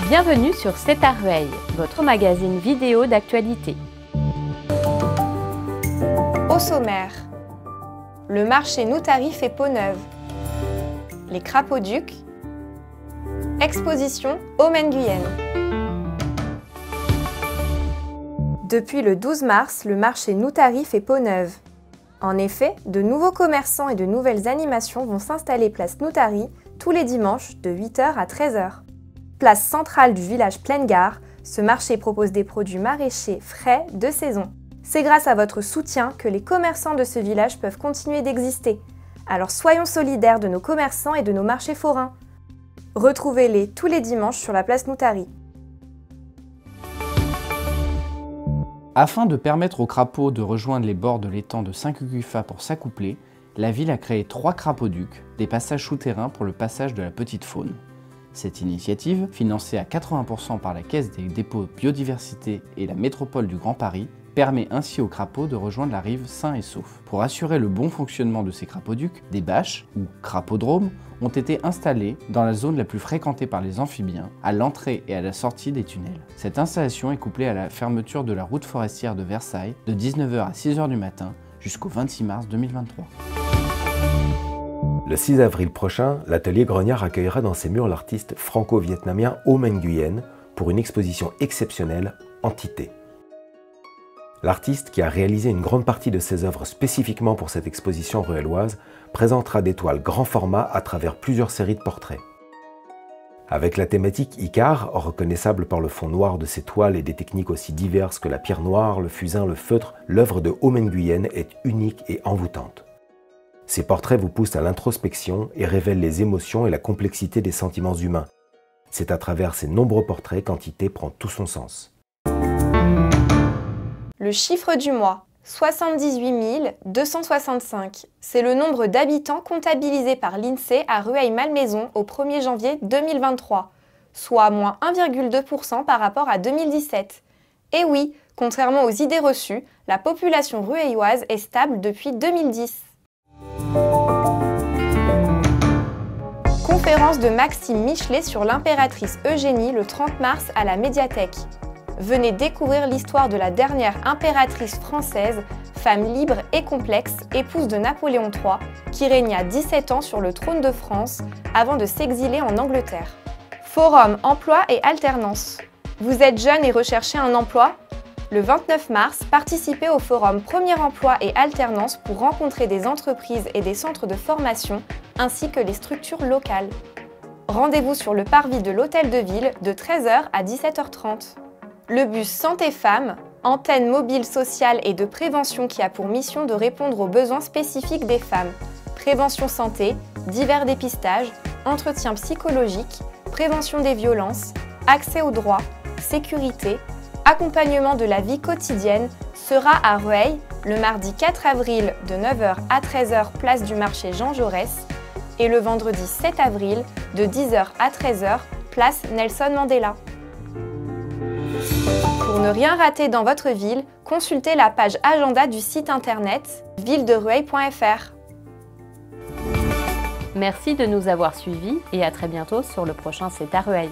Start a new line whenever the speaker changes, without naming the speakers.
Bienvenue sur C'est à Rueil, votre magazine vidéo d'actualité.
Au sommaire, le marché Noutarif et Pont-Neuve, les crapauducs, exposition au Maine-Guyenne. Depuis le 12 mars, le marché Noutarif et Pont-Neuve. En effet, de nouveaux commerçants et de nouvelles animations vont s'installer place Noutari tous les dimanches de 8h à 13h. Place centrale du village Pleine Gare, ce marché propose des produits maraîchers frais de saison. C'est grâce à votre soutien que les commerçants de ce village peuvent continuer d'exister. Alors soyons solidaires de nos commerçants et de nos marchés forains. Retrouvez-les tous les dimanches sur la place Noutari.
Afin de permettre aux crapauds de rejoindre les bords de l'étang de Saint-Cucufa pour s'accoupler, la ville a créé 3 crapauducs, des passages souterrains pour le passage de la petite faune. Cette initiative, financée à 80% par la Caisse des dépôts biodiversité et la métropole du Grand Paris, permet ainsi aux crapauds de rejoindre la rive sains et saufs. Pour assurer le bon fonctionnement de ces crapauducs, des bâches, ou crapaudromes, ont été installés dans la zone la plus fréquentée par les amphibiens, à l'entrée et à la sortie des tunnels. Cette installation est couplée à la fermeture de la route forestière de Versailles de 19h à 6h du matin jusqu'au 26 mars 2023.
Le 6 avril prochain, l'atelier Grognard accueillera dans ses murs l'artiste franco-vietnamien Au Maine-Guyenne pour une exposition exceptionnelle Entité. L'artiste, qui a réalisé une grande partie de ses œuvres spécifiquement pour cette exposition ruelloise, présentera des toiles grand format à travers plusieurs séries de portraits. Avec la thématique Icare, reconnaissable par le fond noir de ses toiles et des techniques aussi diverses que la pierre noire, le fusain, le feutre, l'œuvre de Au Maine-Guyenne est unique et envoûtante. Ces portraits vous poussent à l'introspection et révèlent les émotions et la complexité des sentiments humains. C'est à travers ces nombreux portraits qu'Entité prend tout son sens.
Le chiffre du mois, 78 265. C'est le nombre d'habitants comptabilisés par l'INSEE à Rueil-Malmaison au 1er janvier 2023, soit moins 1,2% par rapport à 2017. Et oui, contrairement aux idées reçues, la population rueilloise est stable depuis 2010. Conférence de Maxime Michelet sur l'impératrice Eugénie le 30 mars à la médiathèque. Venez découvrir l'histoire de la dernière impératrice française, femme libre et complexe, épouse de Napoléon III, qui régna 17 ans sur le trône de France avant de s'exiler en Angleterre. Forum Emploi et Alternance. Vous êtes jeune et recherchez un emploi ? Le 29 mars, participez au forum Premier Emploi et Alternance pour rencontrer des entreprises et des centres de formation, ainsi que les structures locales. Rendez-vous sur le parvis de l'Hôtel de Ville de 13h à 17h30. Le bus Santé Femmes, antenne mobile sociale et de prévention qui a pour mission de répondre aux besoins spécifiques des femmes. Prévention santé, divers dépistages, entretien psychologique, prévention des violences, accès aux droits, sécurité, accompagnement de la vie quotidienne sera à Rueil le mardi 4 avril de 9h à 13h place du marché Jean Jaurès et le vendredi 7 avril de 10h à 13h place Nelson Mandela. Pour ne rien rater dans votre ville, consultez la page agenda du site internet villederueil.fr.
Merci de nous avoir suivis et à très bientôt sur le prochain C'est à Rueil.